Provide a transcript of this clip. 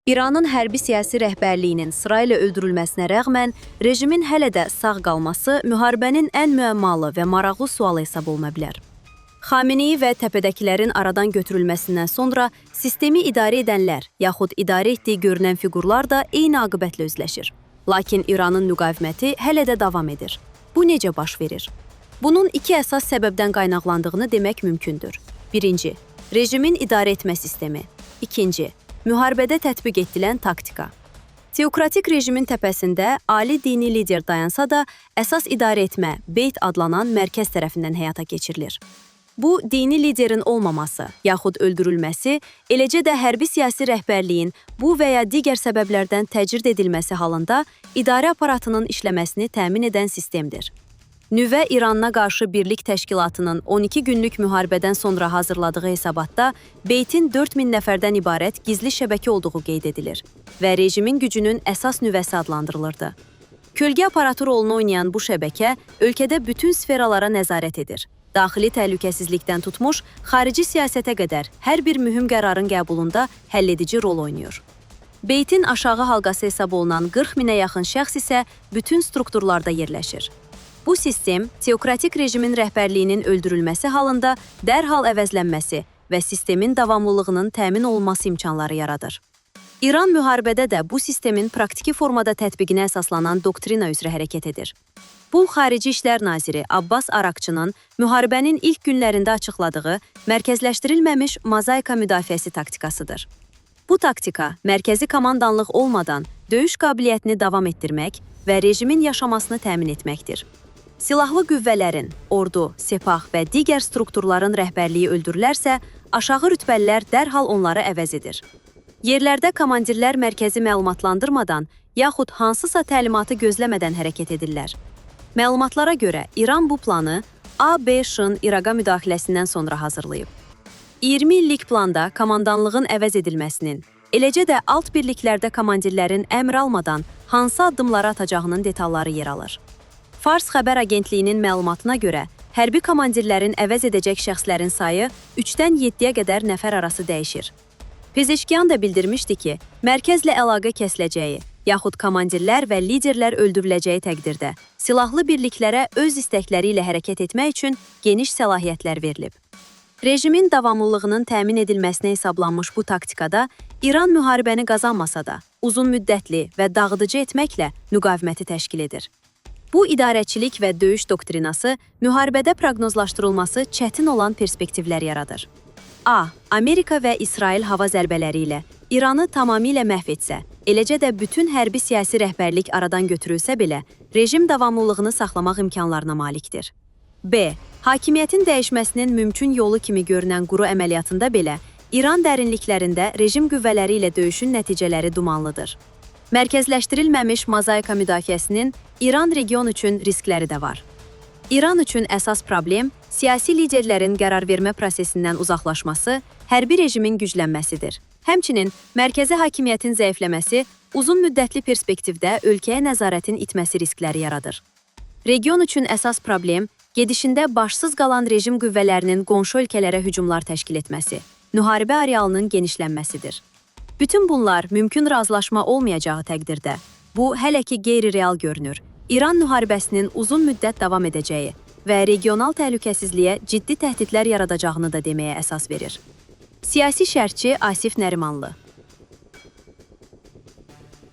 İranın hərbi siyasi rəhbərliyinin sırayla öldürülməsinə rəğmən, rejimin hələ də sağ qalması müharibənin ən müəmmalı və maraqlı sualı hesab oluna bilər. Xameneyi və təpədəkilərin aradan götürülməsindən sonra sistemi idarə edənlər, yaxud idarə etdiyi görünən fiqurlar da eyni aqibətlə üzləşir. Lakin İranın müqaviməti hələ də davam edir. Bu necə baş verir? Bunun iki əsas səbəbdən qaynaqlandığını demək mümkündür. Birinci, rejimin idarə etmə sistemi. İkinci, müharibədə tətbiq edilən taktika. Teokratik rejimin təpəsində ali dini lider dayansa da, əsas idarə etmə, beyt adlanan mərkəz tərəfindən həyata keçirilir. Bu, dini liderin olmaması, yaxud öldürülməsi, eləcə də hərbi siyasi rəhbərliyin bu və ya digər səbəblərdən təcrid edilməsi halında idarə aparatının işləməsini təmin edən sistemdir. Nüvə İranına qarşı Birlik Təşkilatının 12 günlük müharibədən sonra hazırladığı hesabatda Beytin 4000 nəfərdən ibarət gizli şəbəkə olduğu qeyd edilir və rejimin gücünün əsas nüvəsi adlandırılırdı. Kölgə aparatı rolunu oynayan bu şəbəkə ölkədə bütün sferalara nəzarət edir. Daxili təhlükəsizlikdən tutmuş, xarici siyasətə qədər hər bir mühüm qərarın qəbulunda həlledici rol oynayır. Beytin aşağı halqası hesab olunan 40 minə yaxın şəxs isə bütün strukturlarda yerləşir. Bu sistem, teokratik rejimin rəhbərliyinin öldürülməsi halında dərhal əvəzlənməsi və sistemin davamlılığının təmin olunması imkanları yaradır. İran müharibədə də bu sistemin praktiki formada tətbiqinə əsaslanan doktrina üzrə hərəkət edir. Bu, Xarici İşlər Naziri Abbas Araqçının müharibənin ilk günlərində açıqladığı mərkəzləşdirilməmiş mozaika müdafiəsi taktikasıdır. Bu taktika, mərkəzi komandanlıq olmadan döyüş qabiliyyətini davam etdirmək və rejimin yaşamasını təmin etməkdir. Silahlı qüvvələrin, ordu, sepah və digər strukturların rəhbərliyi öldürülərsə, aşağı rütbəlilər dərhal onları əvəz edir. Yerlərdə komandirlər mərkəzi məlumatlandırmadan, yaxud hansısa təlimatı gözləmədən hərəkət edirlər. Məlumatlara görə İran bu planı ABŞ-ın İraqa müdaxiləsindən sonra hazırlayıb. 20 illik planda komandanlığın əvəz edilməsinin, eləcə də alt birliklərdə komandirlərin əmr almadan hansı addımları atacağının detalları yer alır. Fars xəbər agentliyinin məlumatına görə, hərbi komandirlərin əvəz edəcək şəxslərin sayı 3-dən 7-yə qədər nəfər arası dəyişir. Pezeşkiyan da bildirmişdi ki, mərkəzlə əlaqə kəsiləcəyi, yaxud komandirlər və liderlər öldürüləcəyi təqdirdə silahlı birliklərə öz istəkləri ilə hərəkət etmək üçün geniş səlahiyyətlər verilib. Rejimin davamlılığının təmin edilməsinə hesablanmış bu taktikada İran müharibəni qazanmasa da uzun müddətli və dağıdıcı etməklə müqaviməti təşkil edir. Bu idarəçilik və döyüş doktrinası müharibədə proqnozlaşdırılması çətin olan perspektivlər yaradır. A. Amerika və İsrail hava zərbələri ilə İranı tamamilə məhv etsə, eləcə də bütün hərbi siyasi rəhbərlik aradan götürülsə belə, rejim davamlılığını saxlamaq imkanlarına malikdir. B. Hakimiyyətin dəyişməsinin mümkün yolu kimi görünən quru əməliyyatında belə, İran dərinliklərində rejim qüvvələri ilə döyüşün nəticələri dumanlıdır. Mərkəzləşdirilməmiş mozaika müdafiəsinin İran region üçün riskləri də var. İran üçün əsas problem siyasi liderlərin qərarvermə prosesindən uzaqlaşması, hərbi rejimin güclənməsidir. Həmçinin, mərkəzi hakimiyyətin zəifləməsi uzun müddətli perspektivdə ölkəyə nəzarətin itməsi riskləri yaradır. Region üçün əsas problem gedişində başsız qalan rejim qüvvələrinin qonşu ölkələrə hücumlar təşkil etməsi, müharibə arealının genişlənməsidir. Bütün bunlar mümkün razılaşma olmayacağı təqdirdə, bu hələ ki qeyri-real görünür. İran müharibəsinin uzun müddət davam edəcəyi və regional təhlükəsizliyə ciddi təhdidlər yaradacağını da deməyə əsas verir. Siyasi şərhçi Asif Nərimanlı.